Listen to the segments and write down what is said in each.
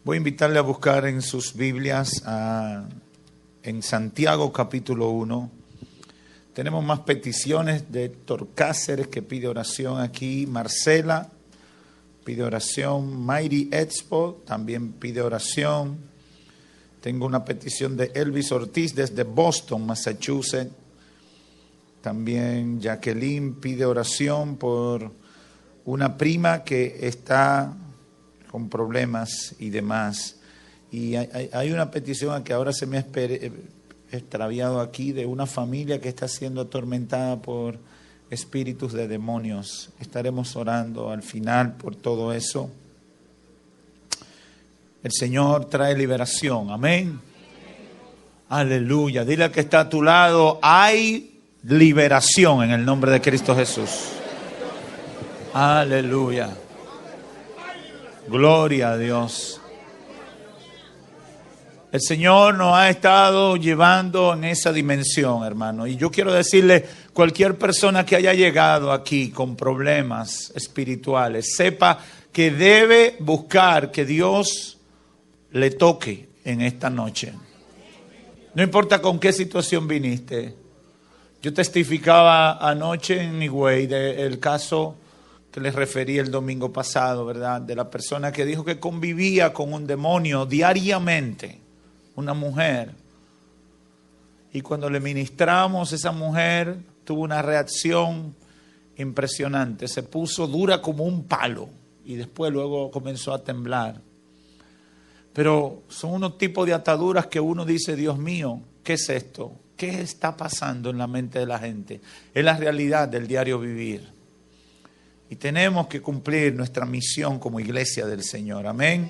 Voy a invitarle a buscar en sus Biblias en Santiago capítulo 1. Tenemos más peticiones de Héctor Cáceres, que pide oración aquí. Marcela pide oración. Mayri Expo también pide oración. Tengo una petición de Elvis Ortiz desde Boston, Massachusetts. También Jacqueline pide oración por una prima que está con problemas y demás. Y hay una petición que ahora se me ha extraviado aquí, de una familia que está siendo atormentada por espíritus de demonios. Estaremos orando al final por todo eso. El Señor trae liberación, amén. Aleluya. Dile al que está a tu lado, hay liberación en el nombre de Cristo Jesús. Aleluya. Gloria a Dios. El Señor nos ha estado llevando en esa dimensión, hermano. Y yo quiero decirle, cualquier persona que haya llegado aquí con problemas espirituales, sepa que debe buscar que Dios le toque en esta noche. No importa con qué situación viniste. Yo testificaba anoche en Higüey del caso que les referí el domingo pasado, ¿verdad? De la persona que dijo que convivía con un demonio diariamente, una mujer. Y cuando le ministramos, esa mujer tuvo una reacción impresionante. Se puso dura como un palo y después luego comenzó a temblar. Pero son unos tipos de ataduras que uno dice, Dios mío, ¿qué es esto? ¿Qué está pasando en la mente de la gente? Es la realidad del diario vivir. Y tenemos que cumplir nuestra misión como iglesia del Señor. Amén.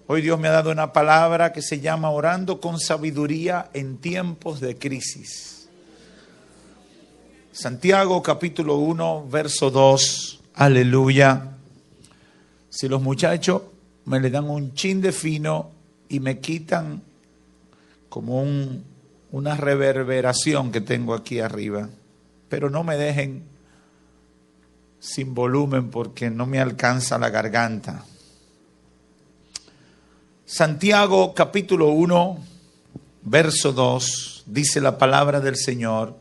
Hoy Dios me ha dado una palabra que se llama orando con sabiduría en tiempos de crisis. Santiago capítulo 1, verso 2. Aleluya. Si los muchachos me le dan un chin de fino y me quitan como una reverberación que tengo aquí arriba, pero no me dejen sin volumen porque no me alcanza la garganta. Santiago capítulo 1, verso 2, dice la palabra del Señor: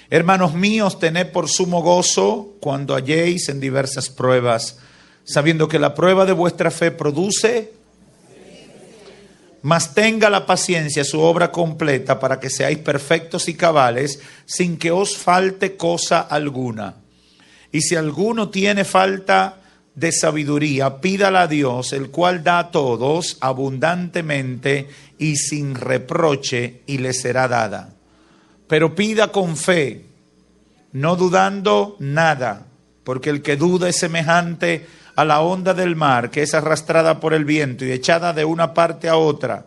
Hermanos míos, tened por sumo gozo cuando halléis en diversas pruebas, sabiendo que la prueba de vuestra fe produce, mas tenga la paciencia su obra completa, para que seáis perfectos y cabales, sin que os falte cosa alguna. Y si alguno tiene falta de sabiduría, pídala a Dios, el cual da a todos abundantemente y sin reproche, y le será dada. Pero pida con fe, no dudando nada, porque el que duda es semejante a la onda del mar, que es arrastrada por el viento y echada de una parte a otra.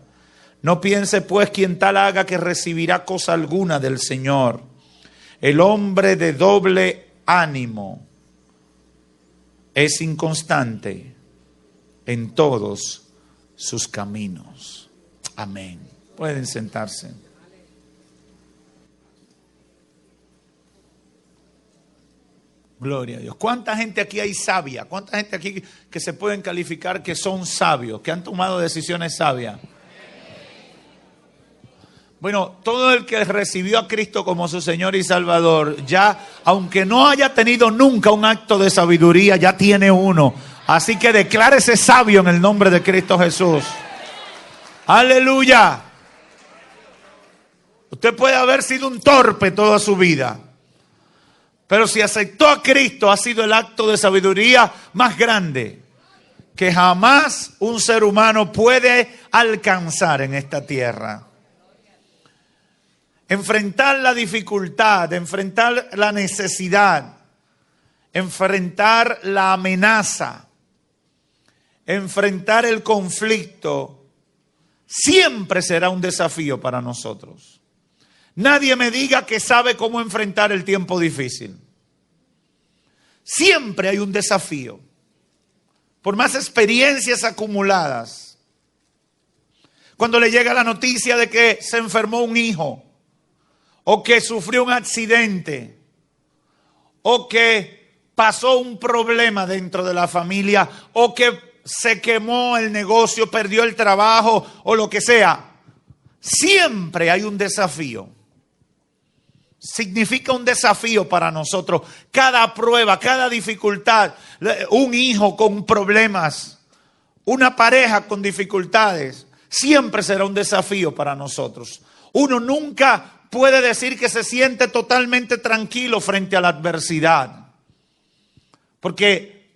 No piense pues quien tal haga que recibirá cosa alguna del Señor. El hombre de doble ánimo es inconstante en todos sus caminos. Amén. Pueden sentarse. Gloria a Dios. ¿Cuánta gente aquí hay sabia? ¿Cuánta gente aquí que se pueden calificar que son sabios, que han tomado decisiones sabias? Bueno, todo el que recibió a Cristo como su Señor y Salvador, ya, aunque no haya tenido nunca un acto de sabiduría, ya tiene uno. Así que declárese sabio en el nombre de Cristo Jesús. Aleluya. Usted puede haber sido un torpe toda su vida, pero si aceptó a Cristo, ha sido el acto de sabiduría más grande que jamás un ser humano puede alcanzar en esta tierra. Enfrentar la dificultad, enfrentar la necesidad, enfrentar la amenaza, enfrentar el conflicto, siempre será un desafío para nosotros. Nadie me diga que sabe cómo enfrentar el tiempo difícil. Siempre hay un desafío. Por más experiencias acumuladas. Cuando le llega la noticia de que se enfermó un hijo, o que sufrió un accidente, o que pasó un problema dentro de la familia, o que se quemó el negocio, perdió el trabajo o lo que sea. Siempre hay un desafío. Significa un desafío para nosotros. Cada prueba, cada dificultad, un hijo con problemas, una pareja con dificultades, siempre será un desafío para nosotros. Uno nunca puede decir que se siente totalmente tranquilo frente a la adversidad, porque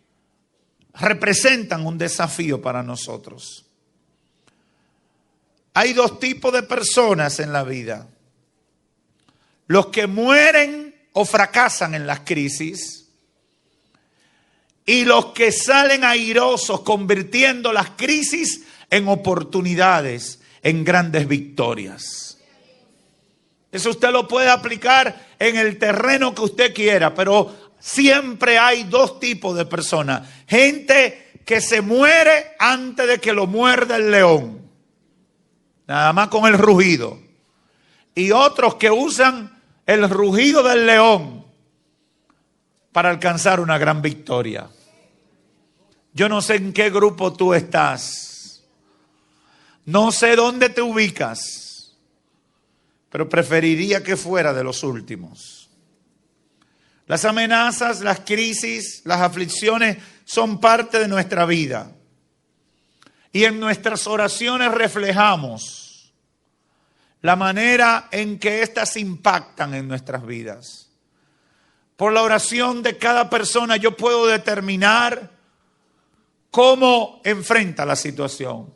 representan un desafío para nosotros. Hay dos tipos de personas en la vida: los que mueren o fracasan en las crisis, y los que salen airosos convirtiendo las crisis en oportunidades, en grandes victorias. Eso usted lo puede aplicar en el terreno que usted quiera, pero siempre hay dos tipos de personas. Gente que se muere antes de que lo muerda el león, nada más con el rugido. Y otros que usan el rugido del león para alcanzar una gran victoria. Yo no sé en qué grupo tú estás. No sé dónde te ubicas. Pero preferiría que fuera de los últimos. Las amenazas, las crisis, las aflicciones son parte de nuestra vida. Y en nuestras oraciones reflejamos la manera en que éstas impactan en nuestras vidas. Por la oración de cada persona yo puedo determinar cómo enfrenta la situación.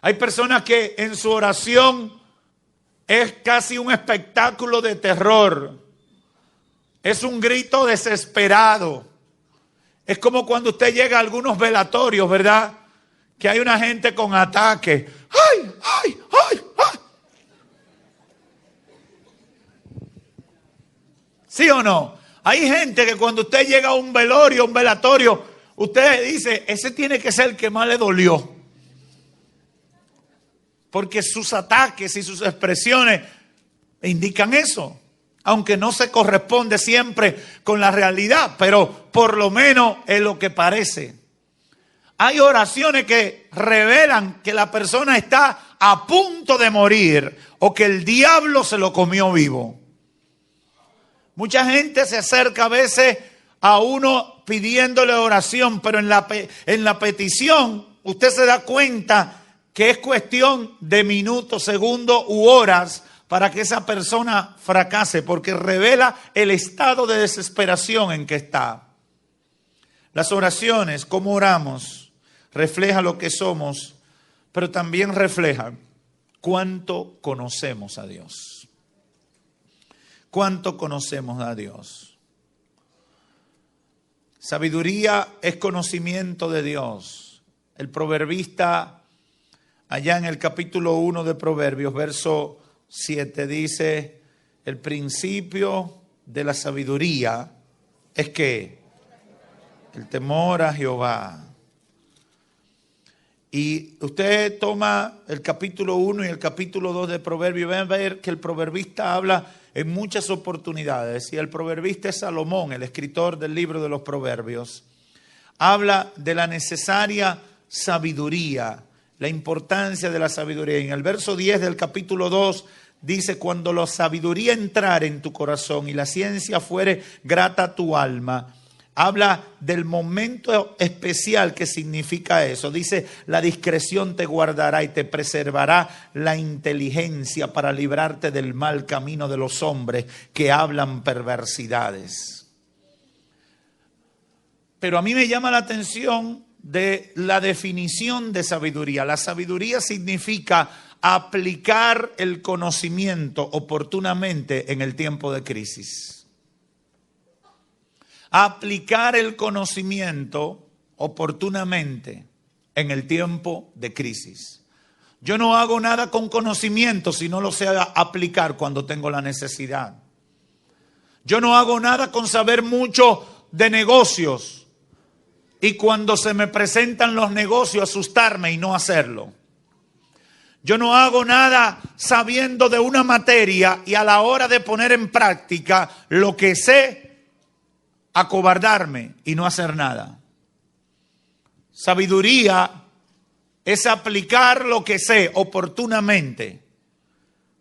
Hay personas que en su oración es casi un espectáculo de terror. Es un grito desesperado. Es como cuando usted llega a algunos velatorios, ¿verdad? Que hay una gente con ataque. ¡Ay, ay, ay, ay! ¿Sí o no? Hay gente que cuando usted llega a un velorio, un velatorio, usted dice, ese tiene que ser el que más le dolió. Porque sus ataques y sus expresiones indican eso. Aunque no se corresponde siempre con la realidad, pero por lo menos es lo que parece. Hay oraciones que revelan que la persona está a punto de morir o que el diablo se lo comió vivo. Mucha gente se acerca a veces a uno pidiéndole oración, pero en la petición usted se da cuenta que es cuestión de minutos, segundos u horas para que esa persona fracase, porque revela el estado de desesperación en que está. Las oraciones, cómo oramos, refleja lo que somos, pero también refleja cuánto conocemos a Dios. Cuánto conocemos a Dios. Sabiduría es conocimiento de Dios. El proverbista, allá en el capítulo 1 de Proverbios, verso 7, dice, el principio de la sabiduría es que el temor a Jehová. Y usted toma el capítulo 1 y el capítulo 2 de Proverbios, van a ver que el proverbista habla en muchas oportunidades. Y el proverbista es Salomón, el escritor del libro de los Proverbios. Habla de la necesaria sabiduría, la importancia de la sabiduría. En el verso 10 del capítulo 2 dice, cuando la sabiduría entrare en tu corazón y la ciencia fuere grata a tu alma. Habla del momento especial que significa eso. Dice, la discreción te guardará y te preservará la inteligencia para librarte del mal camino de los hombres que hablan perversidades. Pero a mí me llama la atención de la definición de sabiduría. La sabiduría significa aplicar el conocimiento oportunamente en el tiempo de crisis. Aplicar el conocimiento oportunamente en el tiempo de crisis. Yo no hago nada con conocimiento si no lo sé aplicar cuando tengo la necesidad. Yo no hago nada con saber mucho de negocios y cuando se me presentan los negocios asustarme y no hacerlo. Yo no hago nada sabiendo de una materia y a la hora de poner en práctica lo que sé, acobardarme y no hacer nada. Sabiduría es aplicar lo que sé oportunamente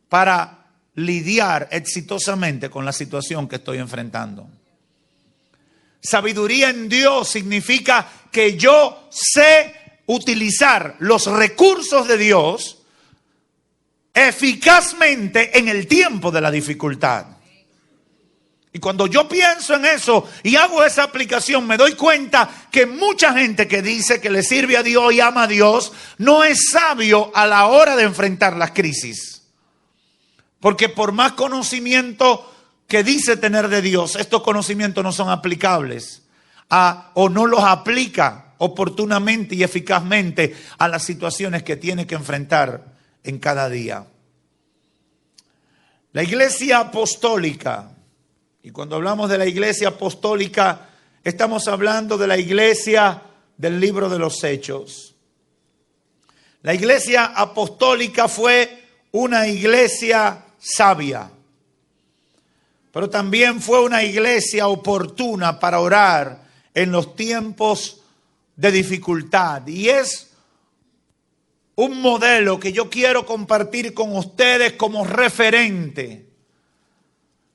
para lidiar exitosamente con la situación que estoy enfrentando. Sabiduría en Dios significa que yo sé utilizar los recursos de Dios eficazmente en el tiempo de la dificultad. Y cuando yo pienso en eso y hago esa aplicación, me doy cuenta que mucha gente que dice que le sirve a Dios y ama a Dios no es sabio a la hora de enfrentar las crisis. Porque por más conocimiento que dice tener de Dios, estos conocimientos no son aplicables o no los aplica oportunamente y eficazmente a las situaciones que tiene que enfrentar en cada día. La iglesia apostólica, y cuando hablamos de la iglesia apostólica, estamos hablando de la iglesia del libro de los Hechos. La iglesia apostólica fue una iglesia sabia, pero también fue una iglesia oportuna para orar en los tiempos de dificultad. Y es un modelo que yo quiero compartir con ustedes como referente,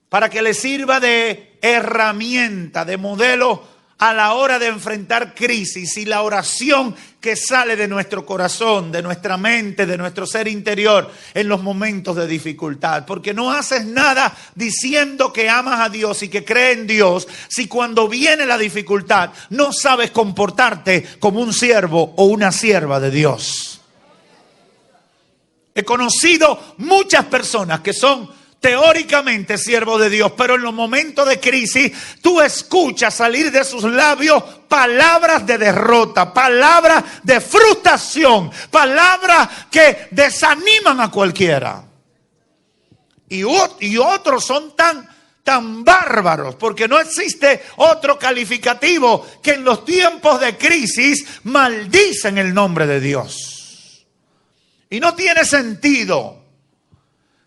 para que les sirva de herramienta, de modelo a la hora de enfrentar crisis y la oración que sale de nuestro corazón, de nuestra mente, de nuestro ser interior en los momentos de dificultad. Porque no haces nada diciendo que amas a Dios y que crees en Dios si cuando viene la dificultad no sabes comportarte como un siervo o una sierva de Dios. He conocido muchas personas que son teóricamente siervos de Dios, pero en los momentos de crisis tú escuchas salir de sus labios palabras de derrota, palabras de frustración, palabras que desaniman a cualquiera. Y otros son tan bárbaros, porque no existe otro calificativo que en los tiempos de crisis maldicen el nombre de Dios. Y no tiene sentido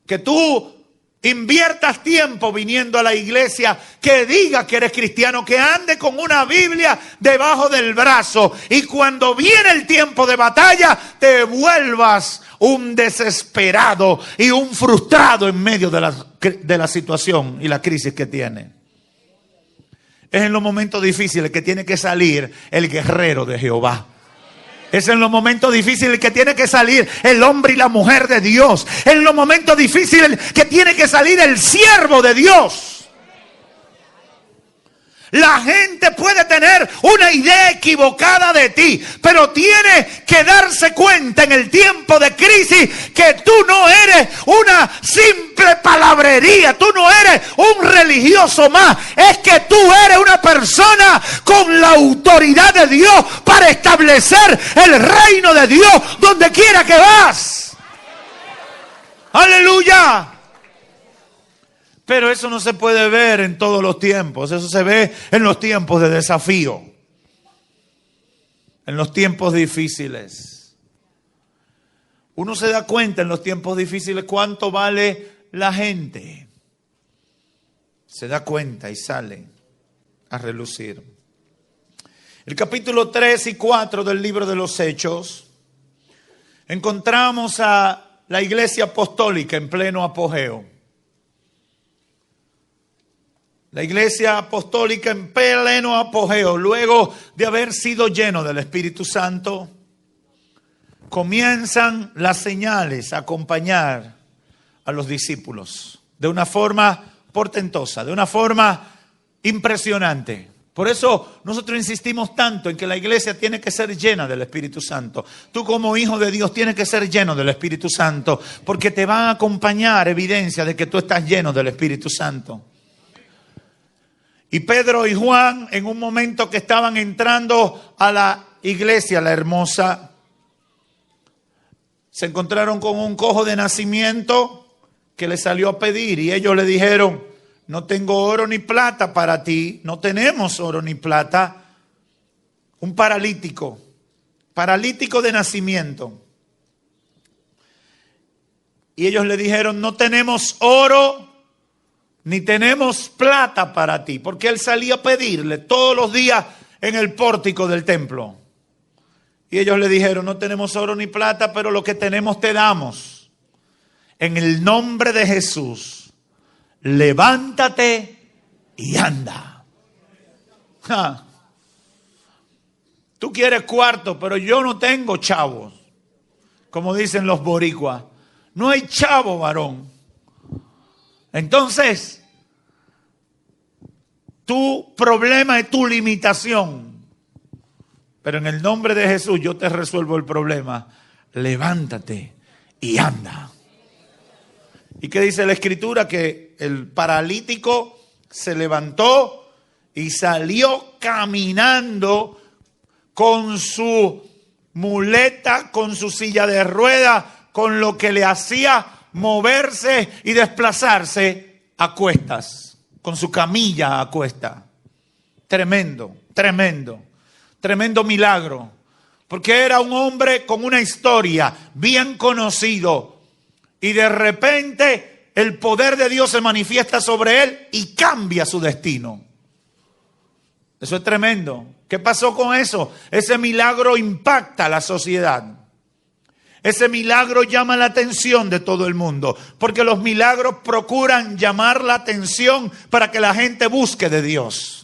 que tú inviertas tiempo viniendo a la iglesia, que diga que eres cristiano, que ande con una Biblia debajo del brazo y cuando viene el tiempo de batalla te vuelvas un desesperado y un frustrado en medio de la situación y la crisis que tiene. Es en los momentos difíciles que tiene que salir el guerrero de Jehová. Es en los momentos difíciles que tiene que salir el hombre y la mujer de Dios. En los momentos difíciles que tiene que salir el siervo de Dios. La gente puede tener una idea equivocada de ti, pero tiene que darse cuenta en el tiempo de crisis que tú no eres una simple palabrería, tú no eres un religioso más, es que tú eres una persona con la autoridad de Dios para establecer el reino de Dios donde quiera que vas. ¡Aleluya! Pero eso no se puede ver en todos los tiempos. Eso se ve en los tiempos de desafío. En los tiempos difíciles. Uno se da cuenta en los tiempos difíciles cuánto vale la gente. Se da cuenta y sale a relucir. El capítulo 3 y 4 del libro de los Hechos. Encontramos a la iglesia apostólica en pleno apogeo. La iglesia apostólica en pleno apogeo, luego de haber sido lleno del Espíritu Santo, comienzan las señales a acompañar a los discípulos de una forma portentosa, de una forma impresionante. Por eso nosotros insistimos tanto en que la iglesia tiene que ser llena del Espíritu Santo. Tú como hijo de Dios tienes que ser lleno del Espíritu Santo, porque te van a acompañar evidencia de que tú estás lleno del Espíritu Santo. Y Pedro y Juan, en un momento que estaban entrando a la iglesia, la hermosa, se encontraron con un cojo de nacimiento que le salió a pedir. Y ellos le dijeron, no tengo oro ni plata para ti, no tenemos oro ni plata. Un paralítico de nacimiento. Y ellos le dijeron, no tenemos oro ni tenemos plata para ti, porque él salía a pedirle todos los días en el pórtico del templo. Y ellos le dijeron, no tenemos oro ni plata, pero lo que tenemos te damos. En el nombre de Jesús, levántate y anda. Ja. Tú quieres cuarto, pero yo no tengo chavos. Como dicen los boricuas. No hay chavo, varón. Entonces, tu problema es tu limitación. Pero en el nombre de Jesús yo te resuelvo el problema. Levántate y anda. ¿Y qué dice la Escritura? Que el paralítico se levantó y salió caminando con su muleta, con su silla de ruedas, con lo que le hacía moverse y desplazarse a cuestas, con su camilla a cuestas. Tremendo, tremendo, tremendo milagro. Porque era un hombre con una historia bien conocido. Y de repente el poder de Dios se manifiesta sobre él y cambia su destino. Eso es tremendo. ¿Qué pasó con eso? Ese milagro impacta a la sociedad. Ese milagro llama la atención de todo el mundo. Porque los milagros procuran llamar la atención para que la gente busque de Dios.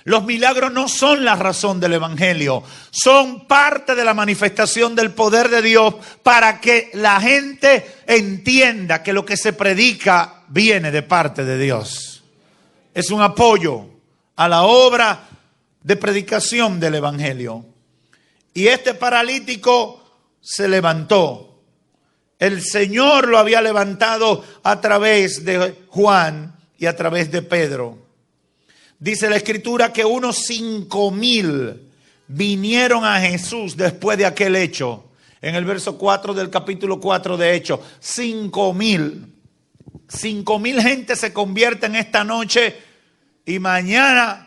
Los milagros no son la razón del evangelio, son parte de la manifestación del poder de Dios para que la gente entienda que lo que se predica viene de parte de Dios. Es un apoyo a la obra de predicación del evangelio. Y este paralítico se levantó. El Señor lo había levantado a través de Juan y a través de Pedro. Dice la Escritura que unos 5,000 vinieron a Jesús después de aquel hecho. En el verso 4 del capítulo 4 de Hechos. 5,000. 5,000 gente se convierten esta noche y mañana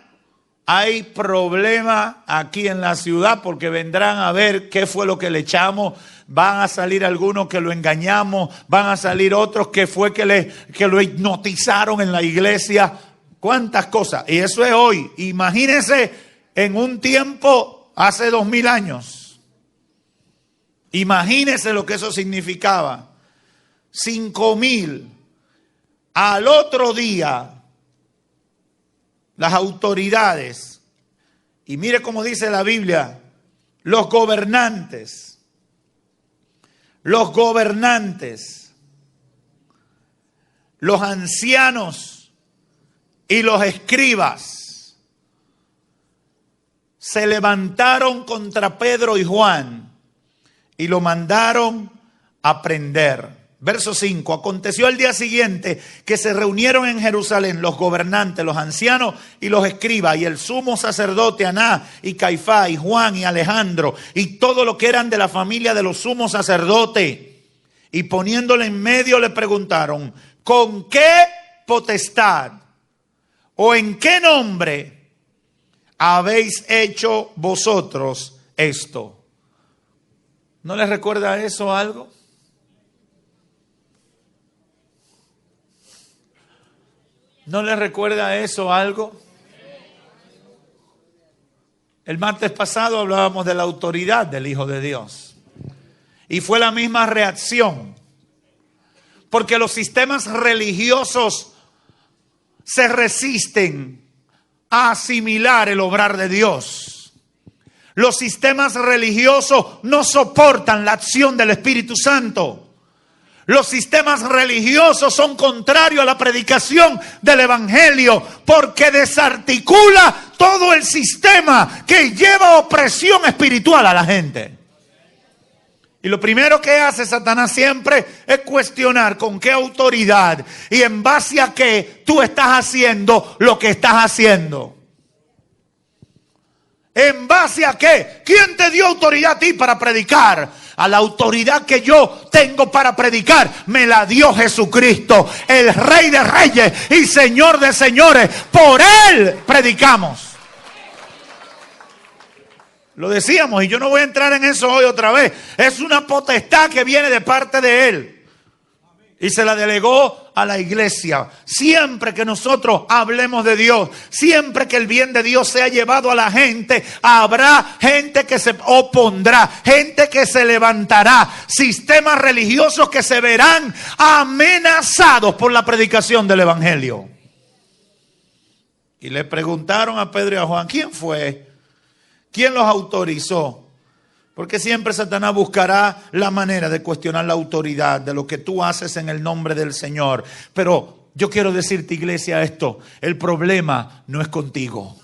hay problema aquí en la ciudad porque vendrán a ver qué fue lo que le echamos. Van a salir algunos que lo engañamos. Van a salir otros que fue que lo hipnotizaron en la iglesia. ¿Cuántas cosas? Y eso es hoy. Imagínense en un tiempo hace 2000 años. Imagínense lo que eso significaba. 5,000. Al otro día, las autoridades, y mire cómo dice la Biblia, los gobernantes, los ancianos, y los escribas se levantaron contra Pedro y Juan y lo mandaron a prender. Verso 5. Aconteció al día siguiente que se reunieron en Jerusalén los gobernantes, los ancianos y los escribas y el sumo sacerdote Anás y Caifás y Juan y Alejandro y todo lo que eran de la familia de los sumos sacerdotes. Y poniéndole en medio le preguntaron, ¿con qué potestad o en qué nombre habéis hecho vosotros esto? ¿No les recuerda eso algo? ¿No les recuerda eso algo? El martes pasado hablábamos de la autoridad del Hijo de Dios. Y fue la misma reacción. Porque los sistemas religiosos se resisten a asimilar el obrar de Dios. Los sistemas religiosos no soportan la acción del Espíritu Santo. Los sistemas religiosos son contrarios a la predicación del evangelio porque desarticula todo el sistema que lleva opresión espiritual a la gente. Y lo primero que hace Satanás siempre es cuestionar con qué autoridad y en base a qué tú estás haciendo lo que estás haciendo. ¿En base a qué? ¿Quién te dio autoridad a ti para predicar? A la autoridad que yo tengo para predicar me la dio Jesucristo, el Rey de Reyes y Señor de Señores. Por Él predicamos. Lo decíamos y yo no voy a entrar en eso hoy otra vez. Es una potestad que viene de parte de Él. Y se la delegó a la iglesia, siempre que nosotros hablemos de Dios, siempre que el bien de Dios sea llevado a la gente, habrá gente que se opondrá, gente que se levantará, sistemas religiosos que se verán amenazados por la predicación del evangelio. Y le preguntaron a Pedro y a Juan, ¿quién fue? ¿Quién los autorizó? Porque siempre Satanás buscará la manera de cuestionar la autoridad de lo que tú haces en el nombre del Señor. Pero yo quiero decirte, iglesia, esto: el problema no es contigo.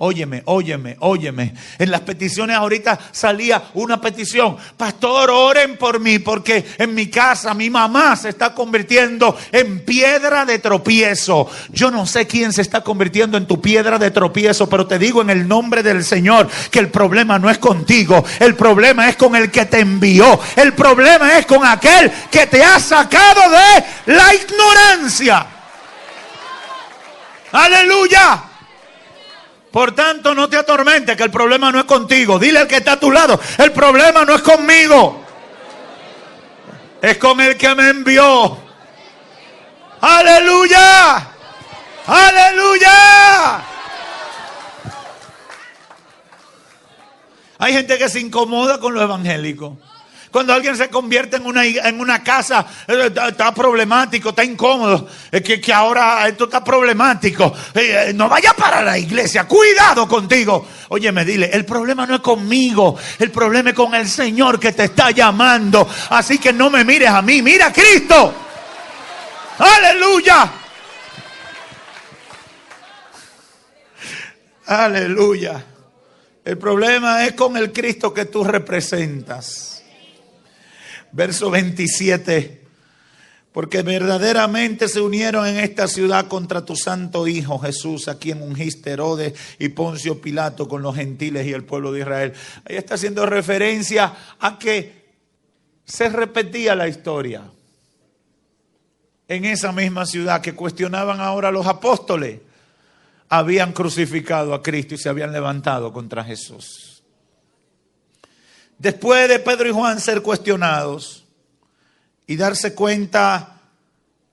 Óyeme, óyeme, óyeme. En las peticiones ahorita salía una petición: pastor, oren por mí, porque en mi casa mi mamá se está convirtiendo en piedra de tropiezo. Yo no sé quién se está convirtiendo en tu piedra de tropiezo, pero te digo en el nombre del Señor que el problema no es contigo. El problema es con el que te envió. El problema es con aquel que te ha sacado de la ignorancia. ¡Aleluya! Por tanto, no te atormentes, que el problema no es contigo. Dile al que está a tu lado: el problema no es conmigo, es con el que me envió. ¡Aleluya! ¡Aleluya! Hay gente que se incomoda con lo evangélico. Cuando alguien se convierte en una casa, está problemático, está incómodo, que ahora esto está problemático. No vaya para la iglesia, cuidado contigo. Óyeme, dile: el problema no es conmigo, el problema es con el Señor que te está llamando. Así que no me mires a mí, mira a Cristo. ¡Aleluya! ¡Aleluya! El problema es con el Cristo que tú representas. Verso 27. Porque verdaderamente se unieron en esta ciudad contra tu santo Hijo Jesús, a quien ungiste Herodes y Poncio Pilato con los gentiles y el pueblo de Israel. Ahí está haciendo referencia a que se repetía la historia en esa misma ciudad, que cuestionaban ahora a los apóstoles. Habían crucificado a Cristo y se habían levantado contra Jesús. Después de Pedro y Juan ser cuestionados y darse cuenta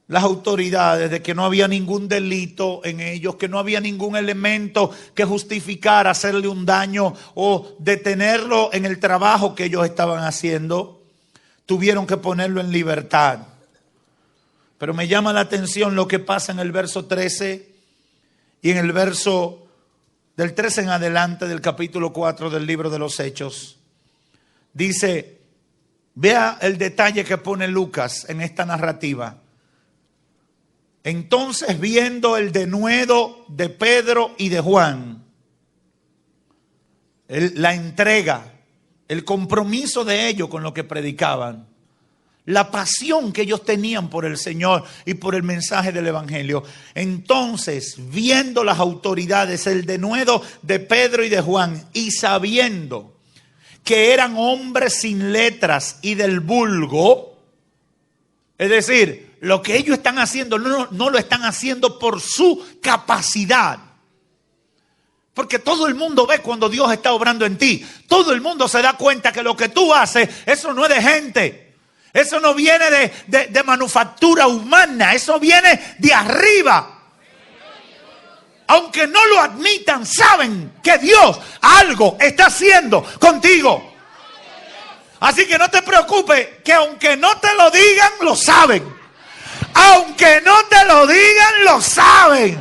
las autoridades de que no había ningún delito en ellos, que no había ningún elemento que justificara hacerle un daño o detenerlo en el trabajo que ellos estaban haciendo, tuvieron que ponerlo en libertad. Pero me llama la atención lo que pasa en el verso 13 y en el verso del 13 en adelante del capítulo 4 del libro de los Hechos. Dice, vea el detalle que pone Lucas en esta narrativa. Entonces, viendo el denuedo de Pedro y de Juan, la entrega, el compromiso de ellos con lo que predicaban, la pasión que ellos tenían por el Señor y por el mensaje del Evangelio. Entonces, viendo las autoridades el denuedo de Pedro y de Juan, y sabiendo que eran hombres sin letras y del vulgo, es decir, lo que ellos están haciendo no lo están haciendo por su capacidad. Porque todo el mundo ve cuando Dios está obrando en ti. Todo el mundo se da cuenta que lo que tú haces, eso no es de gente. Eso no viene de manufactura humana, eso viene de arriba. Aunque no lo admitan, saben que Dios algo está haciendo contigo. Así que no te preocupes, que aunque no te lo digan, lo saben. Aunque no te lo digan, lo saben.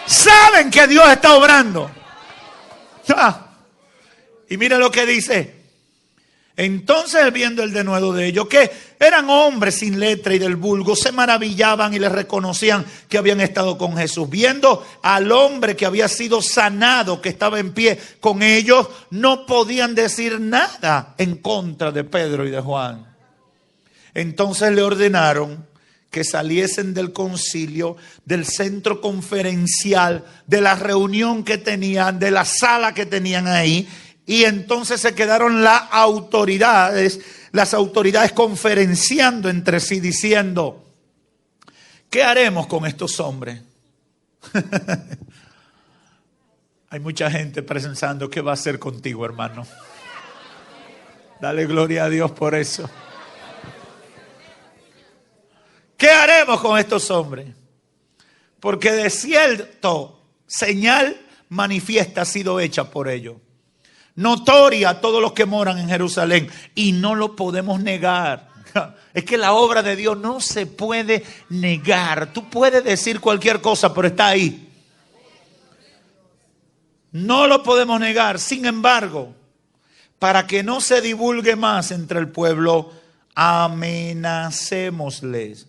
Saben que Dios está obrando. Y mira lo que dice. Entonces, viendo el denuedo de ellos, que eran hombres sin letra y del vulgo, se maravillaban y les reconocían que habían estado con Jesús. Viendo al hombre que había sido sanado, que estaba en pie con ellos, no podían decir nada en contra de Pedro y de Juan. Entonces le ordenaron que saliesen del concilio, del centro conferencial, de la reunión que tenían, de la sala que tenían ahí. Y entonces se quedaron las autoridades conferenciando entre sí, diciendo, ¿qué haremos con estos hombres? Hay mucha gente pensando, ¿qué va a hacer contigo, hermano? Dale gloria a Dios por eso. ¿Qué haremos? vamos con estos hombres. Porque de cierto, señal manifiesta ha sido hecha por ellos, notoria a todos los que moran en Jerusalén, y no lo podemos negar. Es que la obra de Dios no se puede negar. Tú puedes decir cualquier cosa, pero está ahí. No lo podemos negar. Sin embargo, para que no se divulgue más entre el pueblo, amenacémosles,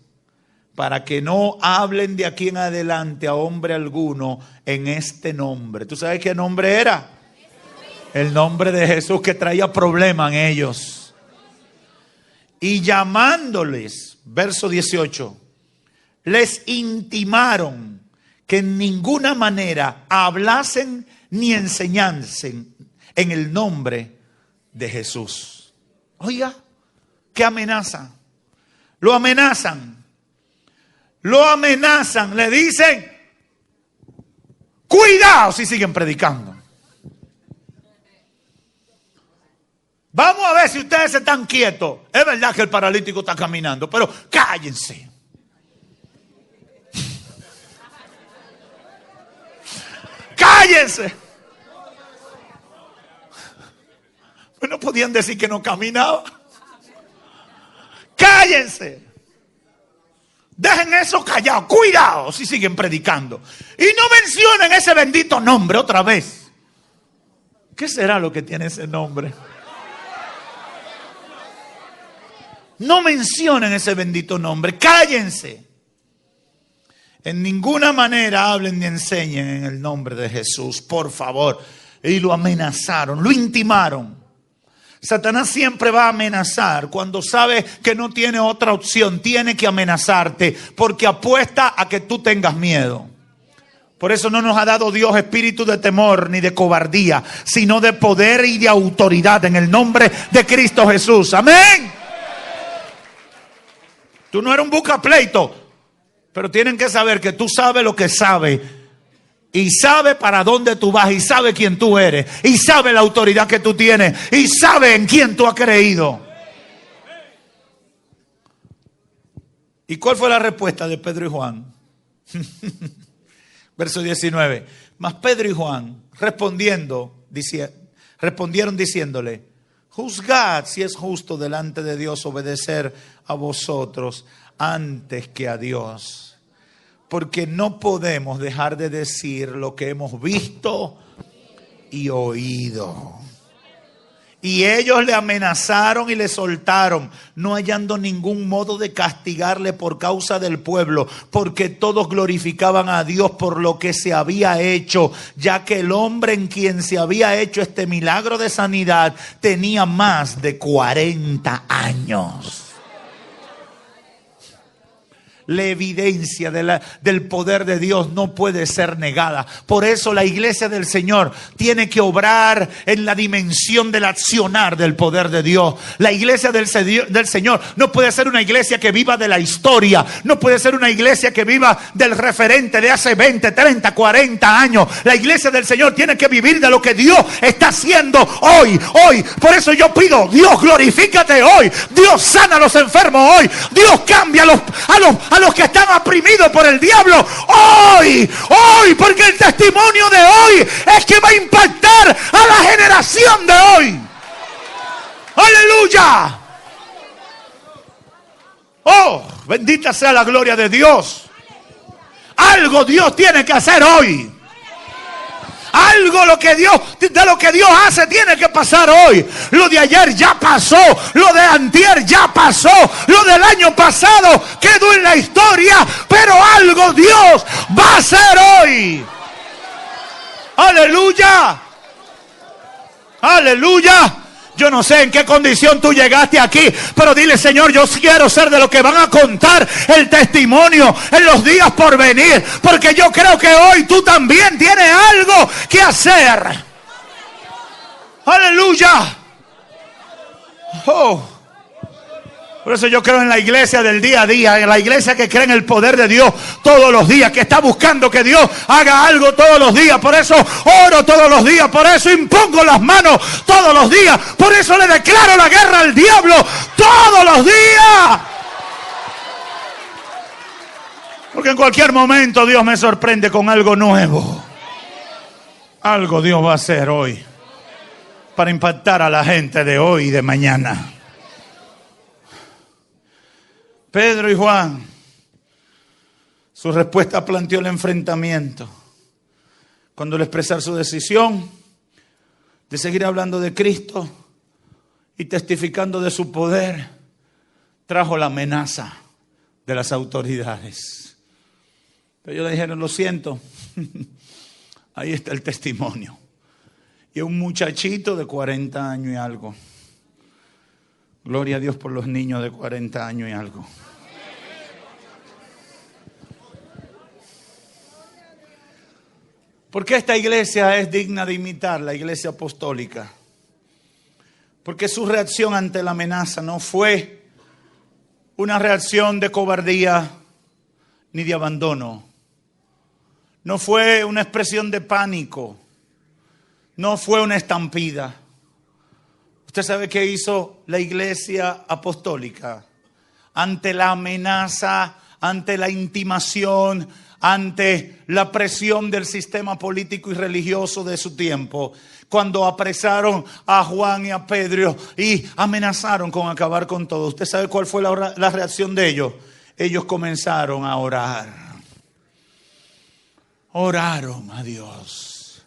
para que no hablen de aquí en adelante a hombre alguno en este nombre. ¿Tú sabes qué nombre era? El nombre de Jesús, que traía problemas en ellos. Y llamándoles, verso 18, les intimaron que en ninguna manera hablasen ni enseñasen en el nombre de Jesús. Oiga, ¿qué amenaza? Lo amenazan. Lo amenazan. Le dicen, cuidado si siguen predicando. Vamos a ver si ustedes están quietos. Es verdad que el paralítico está caminando, pero cállense. Cállense. No podían decir que no caminaba. Cállense. Dejen eso callado. Cuidado si siguen predicando. Y no mencionen ese bendito nombre otra vez. ¿Qué será lo que tiene ese nombre? No mencionen ese bendito nombre. Cállense. En ninguna manera hablen ni enseñen en el nombre de Jesús, por favor. Y lo amenazaron, lo intimaron. Satanás siempre va a amenazar cuando sabe que no tiene otra opción. Tiene que amenazarte porque apuesta a que tú tengas miedo. Por eso no nos ha dado Dios espíritu de temor ni de cobardía, sino de poder y de autoridad en el nombre de Cristo Jesús. Amén. Tú no eres un buscapleito, pero tienen que saber que tú sabes lo que sabes. Y sabe para dónde tú vas, y sabe quién tú eres, y sabe la autoridad que tú tienes, y sabe en quién tú has creído. ¿Y cuál fue la respuesta de Pedro y Juan? Verso 19. Mas Pedro y Juan respondieron diciéndole: juzgad si es justo delante de Dios obedecer a vosotros antes que a Dios. Porque no podemos dejar de decir lo que hemos visto y oído. Y ellos le amenazaron y le soltaron, no hallando ningún modo de castigarle por causa del pueblo, porque todos glorificaban a Dios por lo que se había hecho, ya que el hombre en quien se había hecho este milagro de sanidad tenía más de 40 años. La evidencia del poder de Dios no puede ser negada. Por eso la iglesia del Señor tiene que obrar en la dimensión del accionar del poder de Dios. La iglesia del Señor no puede ser una iglesia que viva de la historia. No puede ser una iglesia que viva del referente de hace 20, 30, 40 años. La iglesia del Señor tiene que vivir de lo que Dios está haciendo hoy. Por eso yo pido, Dios, glorifícate hoy. Dios, sana a los enfermos hoy. Dios, cambia a los que están oprimidos por el diablo hoy, porque el testimonio de hoy es que va a impactar a la generación de hoy. ¡Aleluya! Oh, bendita sea la gloria de Dios. Algo Dios tiene que hacer hoy. Algo de lo que Dios hace tiene que pasar hoy. Lo de ayer ya pasó, lo de antier ya pasó, lo del año pasado quedó en la historia, pero algo Dios va a hacer hoy. Aleluya. Aleluya. Yo no sé en qué condición tú llegaste aquí, pero dile: Señor, yo quiero ser de los que van a contar el testimonio en los días por venir, porque yo creo que hoy tú también tienes algo que hacer. Aleluya. Oh. Por eso yo creo en la iglesia del día a día, en la iglesia que cree en el poder de Dios todos los días, que está buscando que Dios haga algo todos los días. Por eso oro todos los días, por eso impongo las manos todos los días, por eso le declaro la guerra al diablo todos los días. Porque en cualquier momento Dios me sorprende con algo nuevo. Algo Dios va a hacer hoy para impactar a la gente de hoy y de mañana. Pedro y Juan, su respuesta planteó el enfrentamiento. Cuando al expresar su decisión de seguir hablando de Cristo y testificando de su poder, trajo la amenaza de las autoridades. Pero ellos le dijeron, lo siento, ahí está el testimonio. Y un muchachito de 40 años y algo. Gloria a Dios por los niños de 40 años y algo. Porque esta iglesia es digna de imitar, la iglesia apostólica. Porque su reacción ante la amenaza no fue una reacción de cobardía ni de abandono. No fue una expresión de pánico. No fue una estampida. ¿Usted sabe qué hizo la iglesia apostólica? Ante la amenaza, ante la intimación, ante la presión del sistema político y religioso de su tiempo, cuando apresaron a Juan y a Pedro y amenazaron con acabar con todo. ¿Usted sabe cuál fue la reacción de ellos? Ellos comenzaron a orar. Oraron a Dios.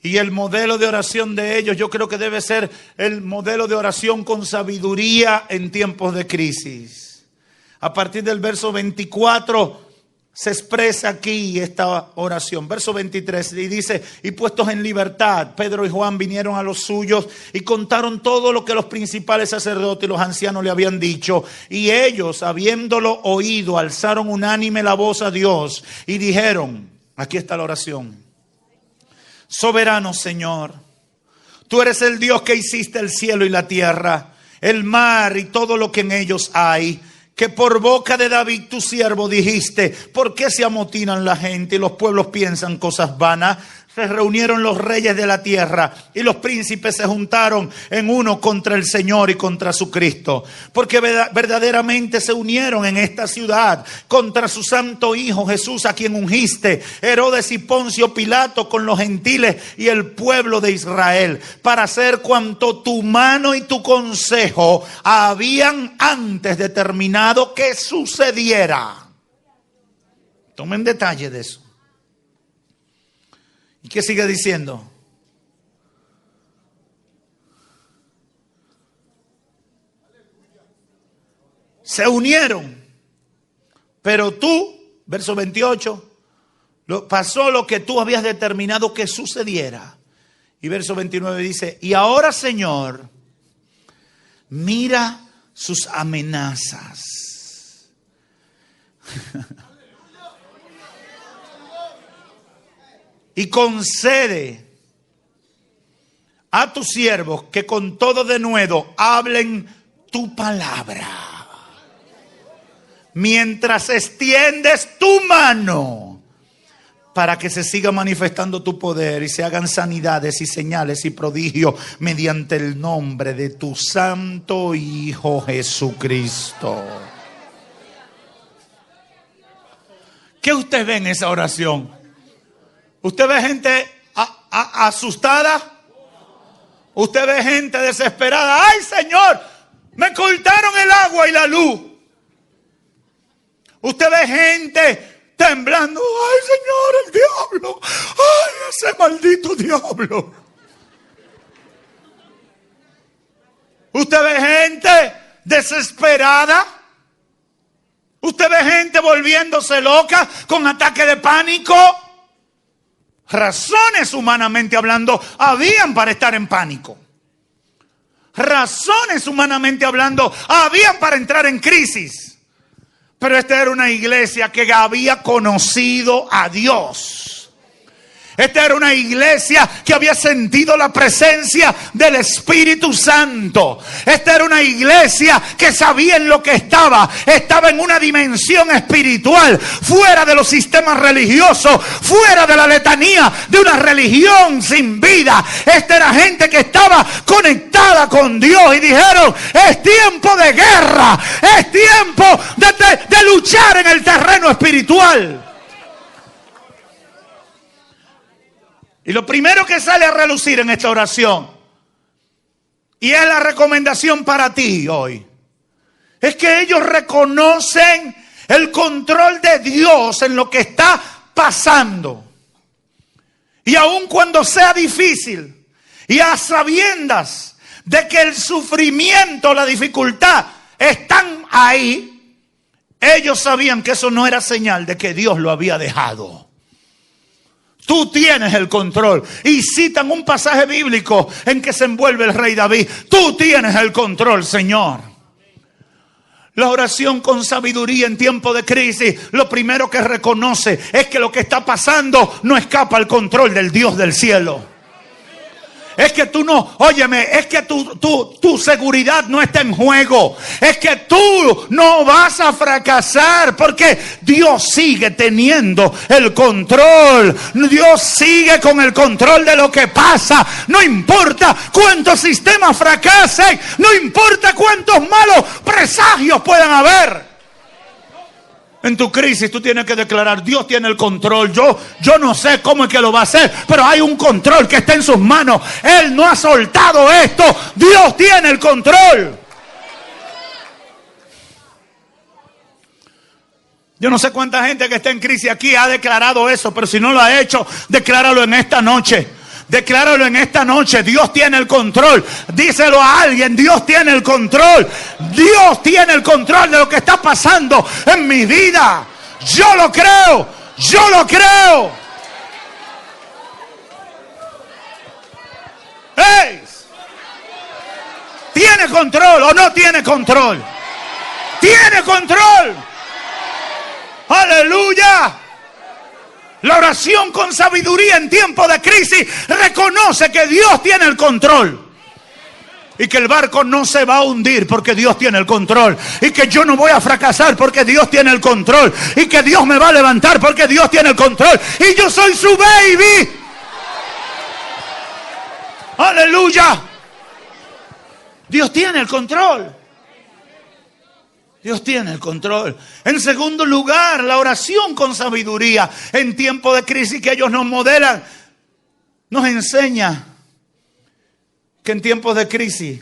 Y el modelo de oración de ellos, yo creo que debe ser el modelo de oración con sabiduría en tiempos de crisis. A partir del verso 24 se expresa aquí esta oración. Verso 23 y dice, y puestos en libertad, Pedro y Juan vinieron a los suyos y contaron todo lo que los principales sacerdotes y los ancianos le habían dicho. Y ellos, habiéndolo oído, alzaron unánime la voz a Dios y dijeron, aquí está la oración: soberano Señor, tú eres el Dios que hiciste el cielo y la tierra, el mar y todo lo que en ellos hay, que por boca de David tu siervo dijiste, ¿por qué se amotinan la gente y los pueblos piensan cosas vanas? Se reunieron los reyes de la tierra y los príncipes se juntaron en uno contra el Señor y contra su Cristo. Porque verdaderamente se unieron en esta ciudad contra su santo Hijo Jesús, a quien ungiste, Herodes y Poncio Pilato con los gentiles y el pueblo de Israel, para hacer cuanto tu mano y tu consejo habían antes determinado que sucediera. Tomen detalle de eso. ¿Y qué sigue diciendo? Se unieron. Pero tú, verso 28, pasó lo que tú habías determinado que sucediera. Y verso 29 dice, y ahora, Señor, mira sus amenazas. Y concede a tus siervos que con todo denuedo hablen tu palabra, mientras extiendes tu mano, para que se siga manifestando tu poder y se hagan sanidades y señales y prodigios mediante el nombre de tu santo Hijo Jesucristo. ¿Qué usted ve en esa oración? ¿Usted ve gente asustada? ¿Usted ve gente desesperada? ¡Ay, Señor! Me cortaron el agua y la luz. ¿Usted ve gente temblando? ¡Ay, Señor, el diablo! ¡Ay, ese maldito diablo! ¿Usted ve gente desesperada? ¿Usted ve gente volviéndose loca con ataque de pánico? Razones humanamente hablando habían para estar en pánico. Razones humanamente hablando habían para entrar en crisis. Pero esta era una iglesia que había conocido a Dios. Esta era una iglesia que había sentido la presencia del Espíritu Santo. Esta era una iglesia que sabía en lo que estaba. Estaba en una dimensión espiritual, fuera de los sistemas religiosos, fuera de la letanía de una religión sin vida. Esta era gente que estaba conectada con Dios y dijeron: es tiempo de guerra, es tiempo de luchar en el terreno espiritual. Y lo primero que sale a relucir en esta oración, y es la recomendación para ti hoy, es que ellos reconocen el control de Dios en lo que está pasando. Y aun cuando sea difícil, y a sabiendas de que el sufrimiento, la dificultad están ahí, ellos sabían que eso no era señal de que Dios lo había dejado. Tú tienes el control. Y citan un pasaje bíblico en que se envuelve el rey David. Tú tienes el control, Señor. La oración con sabiduría en tiempo de crisis, lo primero que reconoce es que lo que está pasando no escapa al control del Dios del cielo. Es que tú no, óyeme, es que tu seguridad no está en juego. Es que tú no vas a fracasar porque Dios sigue teniendo el control. Dios sigue con el control de lo que pasa. No importa cuántos sistemas fracasen, no importa cuántos malos presagios puedan haber. En tu crisis tú tienes que declarar: Dios tiene el control. Yo no sé cómo es que lo va a hacer, pero hay un control que está en sus manos. Él no ha soltado esto. Dios tiene el control. Yo no sé cuánta gente que está en crisis aquí ha declarado eso, pero si no lo ha hecho, decláralo en esta noche. Decláralo en esta noche. Dios tiene el control. Díselo a alguien: Dios tiene el control. Dios tiene el control de lo que está pasando en mi vida. Yo lo creo. Yo lo creo. ¡Hey! ¿Tiene control o no tiene control? ¡Tiene control! ¡Aleluya! La oración con sabiduría en tiempo de crisis reconoce que Dios tiene el control. Y que el barco no se va a hundir porque Dios tiene el control. Y que yo no voy a fracasar porque Dios tiene el control. Y que Dios me va a levantar porque Dios tiene el control. Y yo soy su baby. Aleluya. Dios tiene el control. Dios tiene el control. En segundo lugar, la oración con sabiduría en tiempo de crisis que ellos nos modelan, nos enseña que en tiempos de crisis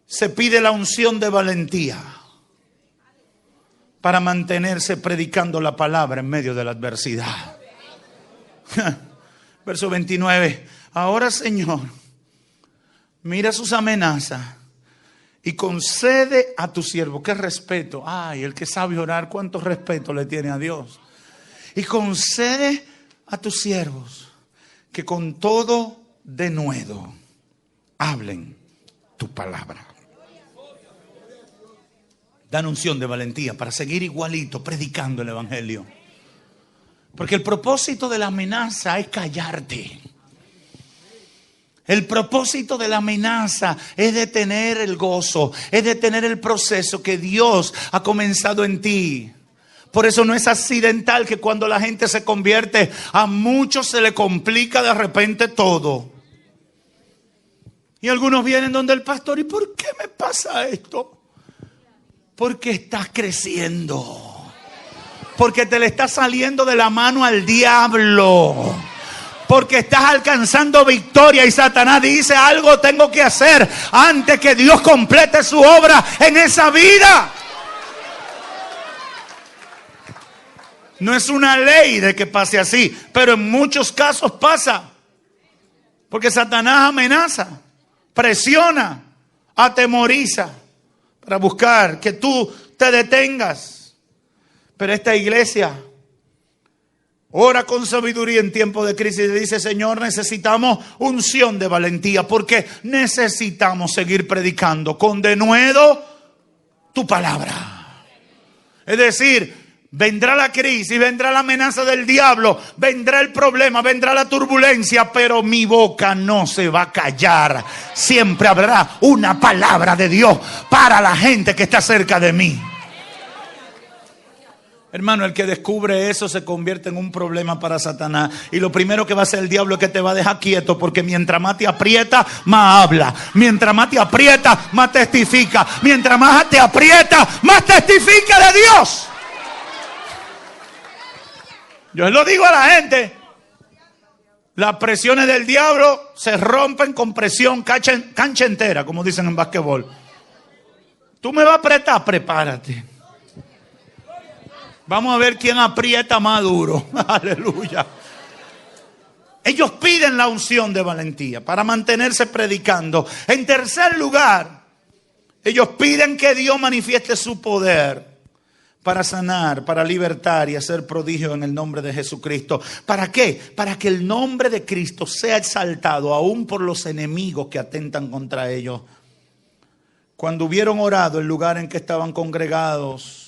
se pide la unción de valentía para mantenerse predicando la palabra en medio de la adversidad. Verso 29. Ahora, Señor, mira sus amenazas y concede a tu siervo. ¡Qué respeto! Ay, el que sabe orar, cuánto respeto le tiene a Dios. Y concede a tus siervos que con todo denuedo hablen tu palabra. Dan unción de valentía para seguir igualito predicando el evangelio. Porque el propósito de la amenaza es callarte. El propósito de la amenaza es detener el gozo, es detener el proceso que Dios ha comenzado en ti. Por eso no es accidental que cuando la gente se convierte, a muchos se le complica de repente todo. Y algunos vienen donde el pastor: ¿y por qué me pasa esto? Porque estás creciendo. Porque te le está saliendo de la mano al diablo. Porque estás alcanzando victoria y Satanás dice: algo tengo que hacer antes que Dios complete su obra en esa vida. No es una ley de que pase así, pero en muchos casos pasa. Porque Satanás amenaza, presiona, atemoriza para buscar que tú te detengas. Pero esta iglesia ora con sabiduría en tiempo de crisis y dice: Señor, necesitamos unción de valentía porque necesitamos seguir predicando con denuedo tu palabra. Es decir, vendrá la crisis, vendrá la amenaza del diablo, vendrá el problema, vendrá la turbulencia, pero mi boca no se va a callar. Siempre habrá una palabra de Dios para la gente que está cerca de mí. Hermano, el que descubre eso se convierte en un problema para Satanás. Y lo primero que va a hacer el diablo es que te va a dejar quieto, porque mientras más te aprieta, más habla. Mientras más te aprieta, más testifica. Mientras más te aprieta, más testifica de Dios. Yo lo digo a la gente. Las presiones del diablo se rompen con presión cancha entera, como dicen en básquetbol. Tú me vas a apretar, prepárate. Vamos a ver quién aprieta más duro. Aleluya. Ellos piden la unción de valentía para mantenerse predicando. En tercer lugar, ellos piden que Dios manifieste su poder para sanar, para libertar y hacer prodigio en el nombre de Jesucristo. ¿Para qué? Para que el nombre de Cristo sea exaltado aún por los enemigos que atentan contra ellos. Cuando hubieron orado, el lugar en que estaban congregados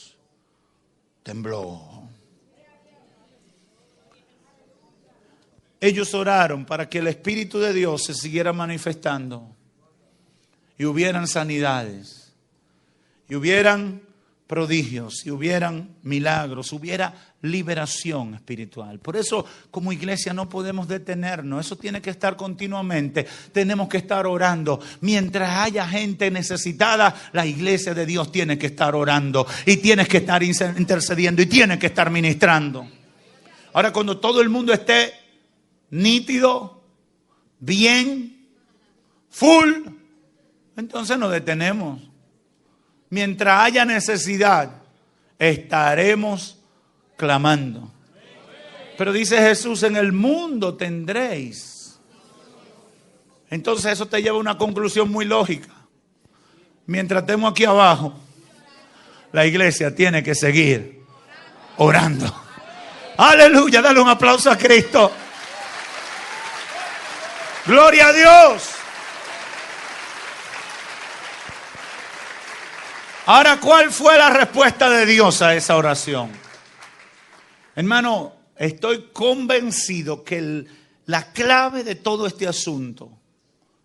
tembló. Ellos oraron para que el Espíritu de Dios se siguiera manifestando y hubieran sanidades, y hubieran prodigios, y hubieran milagros, hubiera liberación espiritual. Por eso, como iglesia, no podemos detenernos. Eso tiene que estar continuamente. Tenemos que estar orando. Mientras haya gente necesitada, la iglesia de Dios tiene que estar orando, y tienes que estar intercediendo, y tiene que estar ministrando. Ahora, cuando todo el mundo esté nítido, bien, full, entonces nos detenemos. Mientras haya necesidad, estaremos clamando. Pero dice Jesús, en el mundo tendréis. Entonces eso te lleva a una conclusión muy lógica. Mientras estemos aquí abajo, la iglesia tiene que seguir orando. Aleluya, dale un aplauso a Cristo. Gloria a Dios. Ahora, ¿cuál fue la respuesta de Dios a esa oración? Hermano, estoy convencido que la clave de todo este asunto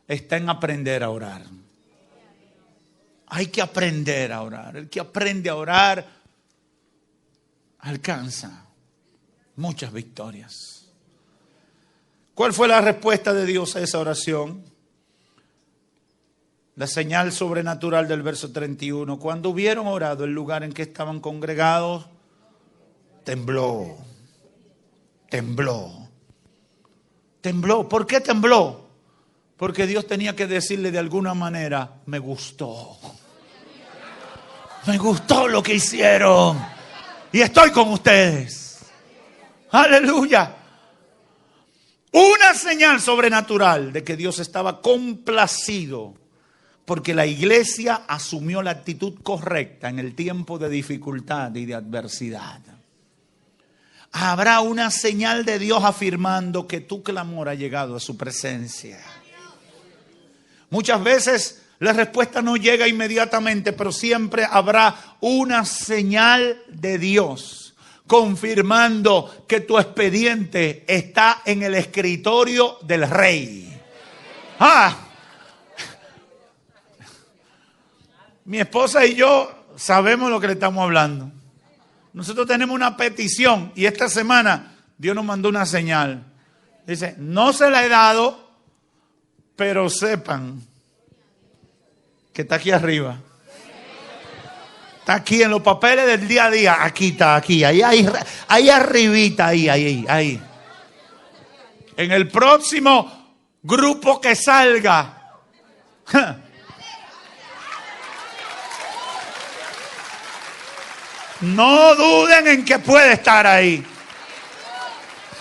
está en aprender a orar. Hay que aprender a orar. El que aprende a orar alcanza muchas victorias. ¿Cuál fue la respuesta de Dios a esa oración? La señal sobrenatural del verso 31. Cuando hubieron orado, el lugar en que estaban congregados tembló. Tembló. Tembló. ¿Por qué tembló? Porque Dios tenía que decirle de alguna manera, me gustó. Me gustó lo que hicieron. Y estoy con ustedes. Aleluya. Una señal sobrenatural de que Dios estaba complacido porque la iglesia asumió la actitud correcta en el tiempo de dificultad y de adversidad. Habrá una señal de Dios afirmando que tu clamor ha llegado a su presencia. Muchas veces la respuesta no llega inmediatamente, pero siempre habrá una señal de Dios confirmando que tu expediente está en el escritorio del rey. Mi esposa y yo sabemos lo que le estamos hablando. Nosotros tenemos una petición y esta semana Dios nos mandó una señal. Dice, no se la he dado, pero sepan que está aquí arriba. Está aquí en los papeles del día a día. Aquí está, aquí, ahí arribita, ahí. En el próximo grupo que salga. No duden en que puede estar ahí.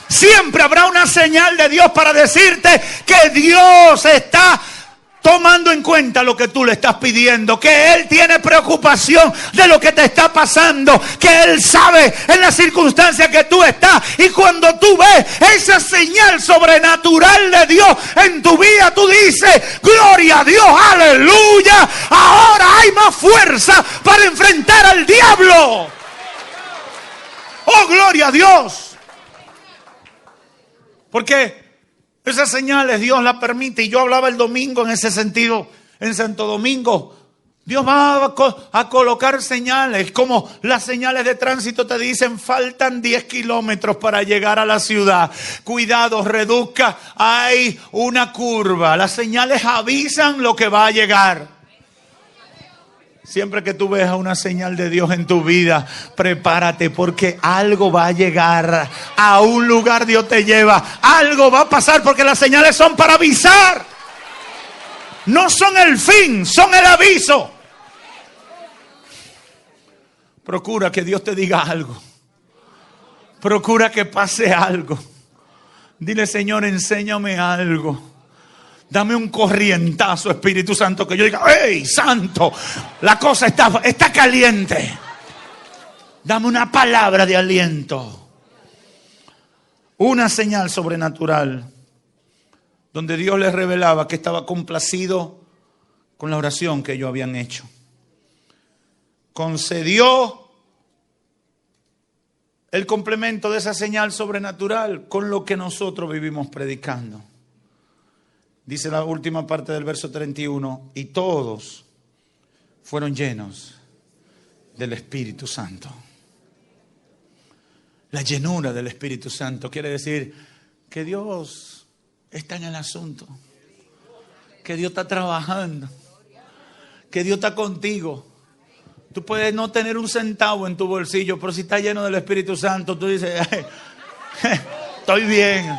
Siempre habrá una señal de Dios para decirte que Dios está tomando en cuenta lo que tú le estás pidiendo, que Él tiene preocupación de lo que te está pasando, que Él sabe en las circunstancias que tú estás. Y cuando tú ves esa señal sobrenatural de Dios en tu vida, tú dices, gloria a Dios, aleluya, ahora hay más fuerza para enfrentar al diablo. ¡Oh, gloria a Dios! Porque esas señales Dios las permite. Y yo hablaba el domingo en ese sentido en Santo Domingo. Dios va a colocar señales, como las señales de tránsito te dicen, faltan 10 kilómetros para llegar a la ciudad. Cuidado, reduzca, hay una curva. Las señales avisan lo que va a llegar. Siempre que tú veas una señal de Dios en tu vida, prepárate porque algo va a llegar. A un lugar Dios te lleva. Algo va a pasar porque las señales son para avisar. No son el fin, son el aviso. Procura que Dios te diga algo. Procura que pase algo. Dile, Señor, enséñame algo. Dame un corrientazo, Espíritu Santo, que yo diga, ¡hey, Santo! La cosa está caliente. Dame una palabra de aliento. Una señal sobrenatural donde Dios les revelaba que estaba complacido con la oración que ellos habían hecho. Concedió el complemento de esa señal sobrenatural con lo que nosotros vivimos predicando. Dice la última parte del verso 31, y todos fueron llenos del Espíritu Santo. La llenura del Espíritu Santo quiere decir que Dios está en el asunto, que Dios está trabajando, que Dios está contigo. Tú puedes no tener un centavo en tu bolsillo, pero si está lleno del Espíritu Santo, tú dices, estoy bien,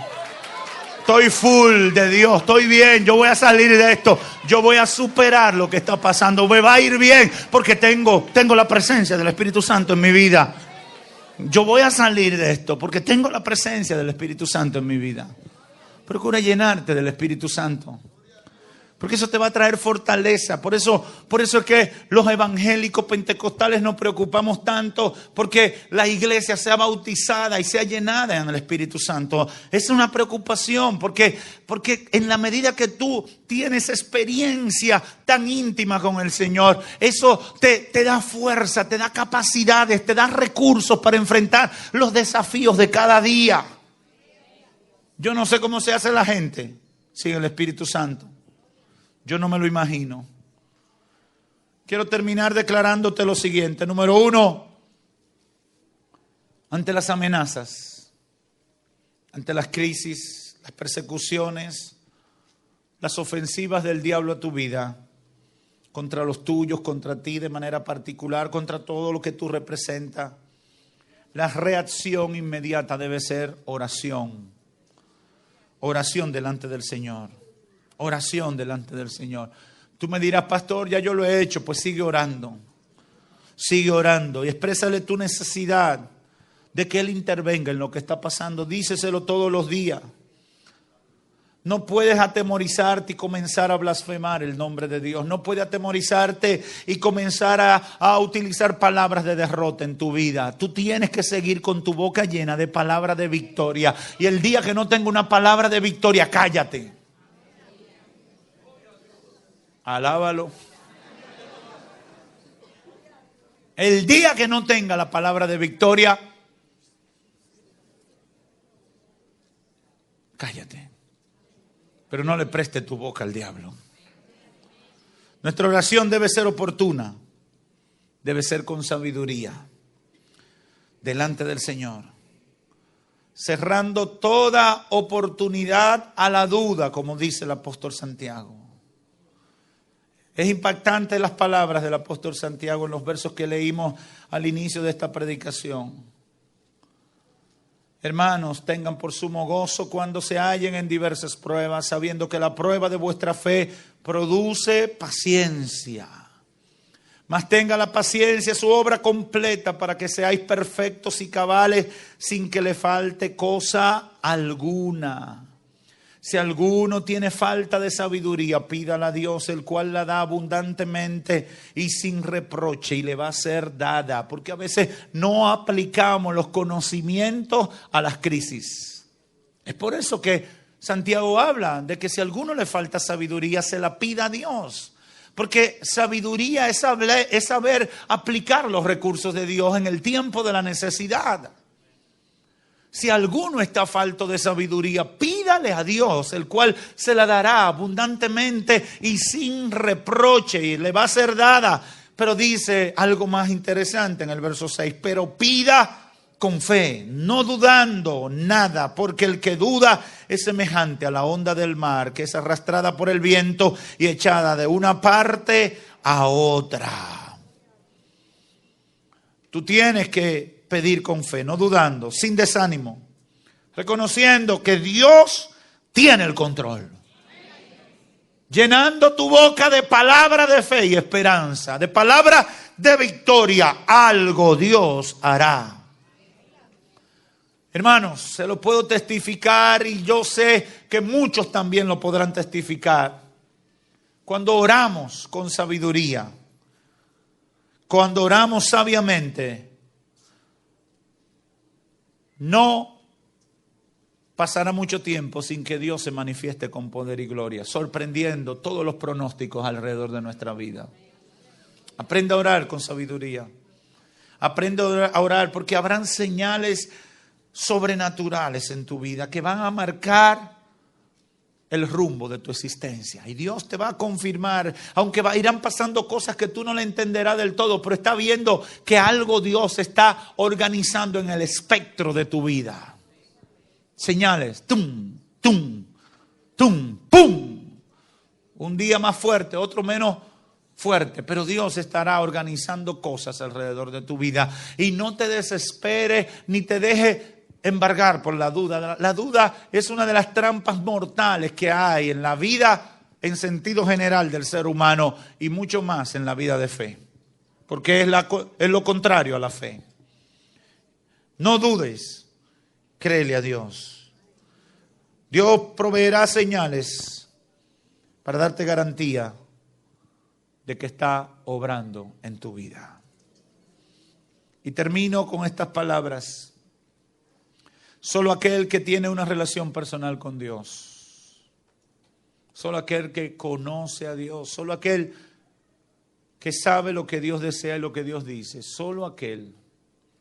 estoy full de Dios, estoy bien, yo voy a salir de esto, yo voy a superar lo que está pasando, me va a ir bien porque tengo la presencia del Espíritu Santo en mi vida. Yo voy a salir de esto porque tengo la presencia del Espíritu Santo en mi vida. Procura llenarte del Espíritu Santo, porque eso te va a traer fortaleza. Por eso es que los evangélicos pentecostales nos preocupamos tanto porque la iglesia sea bautizada y sea llenada en el Espíritu Santo. Es una preocupación porque en la medida que tú tienes experiencia tan íntima con el Señor, eso te da fuerza, te da capacidades, te da recursos para enfrentar los desafíos de cada día. Yo no sé cómo se hace la gente sin el Espíritu Santo. Yo no me lo imagino. Quiero terminar declarándote lo siguiente. Número 1, ante las amenazas, ante las crisis, las persecuciones, las ofensivas del diablo a tu vida, contra los tuyos, contra ti de manera particular, contra todo lo que tú representas, la reacción inmediata debe ser oración. Oración delante del Señor. Oración delante del Señor. Tú me dirás, pastor, ya yo lo he hecho. Pues sigue orando. Sigue orando y exprésale tu necesidad de que Él intervenga en lo que está pasando. Díceselo todos los días. No puedes atemorizarte y comenzar a blasfemar el nombre de Dios. No puedes atemorizarte y comenzar a utilizar palabras de derrota en tu vida. Tú tienes que seguir con tu boca llena de palabras de victoria. Y el día que no tenga una palabra de victoria, cállate. Alábalo. El día que no tenga la palabra de victoria, cállate. Pero no le preste tu boca al diablo. Nuestra oración debe ser oportuna. Debe ser con sabiduría. Delante del Señor. Cerrando toda oportunidad a la duda, como dice el apóstol Santiago. Es impactante las palabras del apóstol Santiago en los versos que leímos al inicio de esta predicación. Hermanos, tengan por sumo gozo cuando se hallen en diversas pruebas, sabiendo que la prueba de vuestra fe produce paciencia. Mas tenga la paciencia su obra completa para que seáis perfectos y cabales sin que le falte cosa alguna. Si alguno tiene falta de sabiduría, pídala a Dios, el cual la da abundantemente y sin reproche, y le va a ser dada. Porque a veces no aplicamos los conocimientos a las crisis. Es por eso que Santiago habla de que si a alguno le falta sabiduría, se la pida a Dios. Porque sabiduría es saber aplicar los recursos de Dios en el tiempo de la necesidad. Si alguno está falto de sabiduría, pídale a Dios, el cual se la dará abundantemente y sin reproche, y le va a ser dada. Pero dice algo más interesante en el verso 6, pero pida con fe, no dudando nada, porque el que duda es semejante a la onda del mar, que es arrastrada por el viento y echada de una parte a otra. Tú tienes que pedir con fe, no dudando, sin desánimo, reconociendo que Dios tiene el control. Llenando tu boca de palabra de fe y esperanza, de palabra de victoria, algo Dios hará. Hermanos, se lo puedo testificar y yo sé que muchos también lo podrán testificar. Cuando oramos con sabiduría, cuando oramos sabiamente, no pasará mucho tiempo sin que Dios se manifieste con poder y gloria, sorprendiendo todos los pronósticos alrededor de nuestra vida. Aprende a orar con sabiduría. Aprende a orar porque habrán señales sobrenaturales en tu vida que van a marcar el rumbo de tu existencia. Y Dios te va a confirmar, aunque irán pasando cosas que tú no le entenderás del todo, pero está viendo que algo Dios está organizando en el espectro de tu vida. Señales, tum, tum, tum, pum. Un día más fuerte, otro menos fuerte, pero Dios estará organizando cosas alrededor de tu vida. Y no te desesperes ni te deje embargar por la duda. La duda es una de las trampas mortales que hay en la vida en sentido general del ser humano y mucho más en la vida de fe, porque es lo contrario a la fe. No dudes, créele a Dios. Dios proveerá señales para darte garantía de que está obrando en tu vida. Y termino con estas palabras. Solo aquel que tiene una relación personal con Dios, solo aquel que conoce a Dios, solo aquel que sabe lo que Dios desea y lo que Dios dice, solo aquel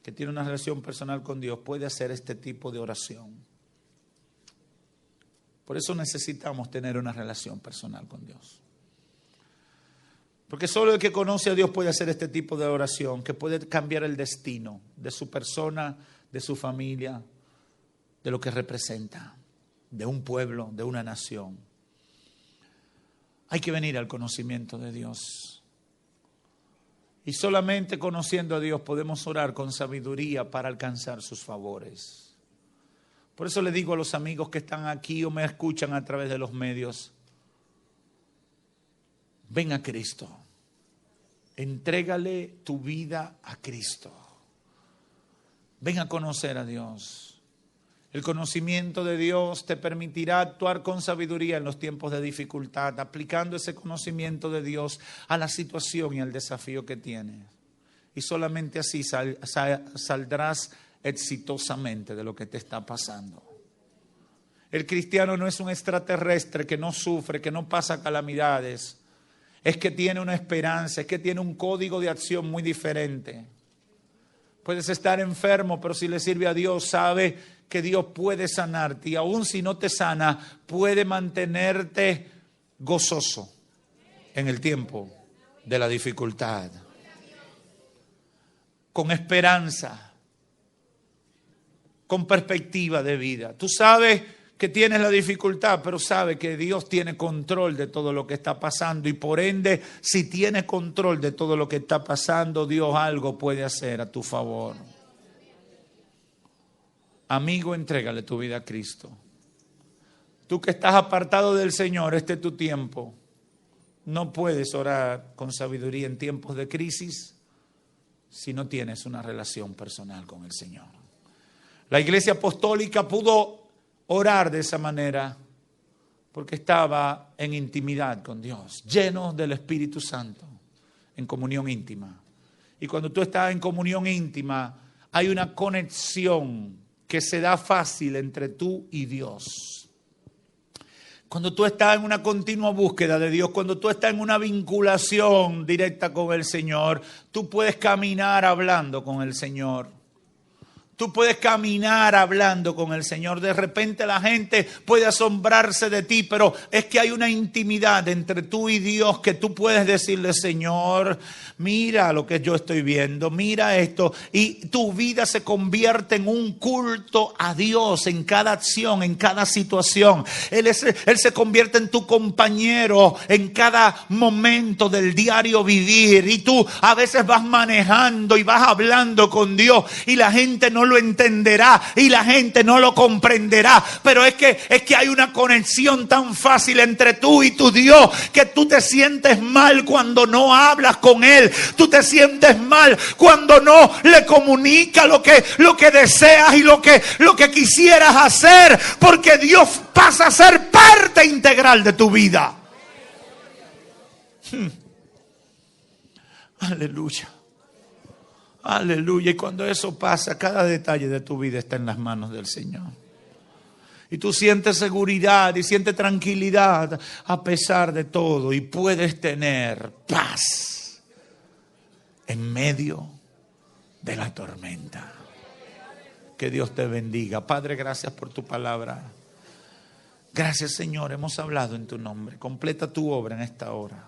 que tiene una relación personal con Dios puede hacer este tipo de oración. Por eso necesitamos tener una relación personal con Dios. Porque solo el que conoce a Dios puede hacer este tipo de oración, que puede cambiar el destino de su persona, de su familia, de lo que representa, de un pueblo, de una nación. Hay que venir al conocimiento de Dios. Y solamente conociendo a Dios podemos orar con sabiduría para alcanzar sus favores. Por eso le digo a los amigos que están aquí o me escuchan a través de los medios, ven a Cristo. Entrégale tu vida a Cristo. Ven a conocer a Dios. El conocimiento de Dios te permitirá actuar con sabiduría en los tiempos de dificultad, aplicando ese conocimiento de Dios a la situación y al desafío que tienes. Y solamente así saldrás exitosamente de lo que te está pasando. El cristiano no es un extraterrestre que no sufre, que no pasa calamidades. Es que tiene una esperanza, es que tiene un código de acción muy diferente. Puedes estar enfermo, pero si le sirve a Dios, sabe que Dios puede sanarte y aun si no te sana, puede mantenerte gozoso en el tiempo de la dificultad. Con esperanza, con perspectiva de vida. Tú sabes que tienes la dificultad, pero sabes que Dios tiene control de todo lo que está pasando y por ende, si tiene control de todo lo que está pasando, Dios algo puede hacer a tu favor. Amigo, entrégale tu vida a Cristo. Tú que estás apartado del Señor, este es tu tiempo. No puedes orar con sabiduría en tiempos de crisis si no tienes una relación personal con el Señor. La Iglesia Apostólica pudo orar de esa manera porque estaba en intimidad con Dios, lleno del Espíritu Santo, en comunión íntima. Y cuando tú estás en comunión íntima, hay una conexión que se da fácil entre tú y Dios. Cuando tú estás en una continua búsqueda de Dios, cuando tú estás en una vinculación directa con el Señor, tú puedes caminar hablando con el Señor. Tú puedes caminar hablando con el Señor. De repente la gente puede asombrarse de ti, pero es que hay una intimidad entre tú y Dios que tú puedes decirle, Señor, mira lo que yo estoy viendo, mira esto. Y tu vida se convierte en un culto a Dios en cada acción, en cada situación. Él se convierte en tu compañero en cada momento del diario vivir. Y tú a veces vas manejando y vas hablando con Dios y la gente no lo entenderá y la gente no lo comprenderá, pero es que hay una conexión tan fácil entre tú y tu Dios que tú te sientes mal cuando no hablas con Él, tú te sientes mal cuando no le comunicas lo que deseas y lo que quisieras hacer, porque Dios pasa a ser parte integral de tu vida. Aleluya. Aleluya. Y cuando eso pasa, cada detalle de tu vida está en las manos del Señor. Y tú sientes seguridad y sientes tranquilidad a pesar de todo. Y puedes tener paz en medio de la tormenta. Que Dios te bendiga. Padre, gracias por tu palabra. Gracias, Señor. Hemos hablado en tu nombre. Completa tu obra en esta hora.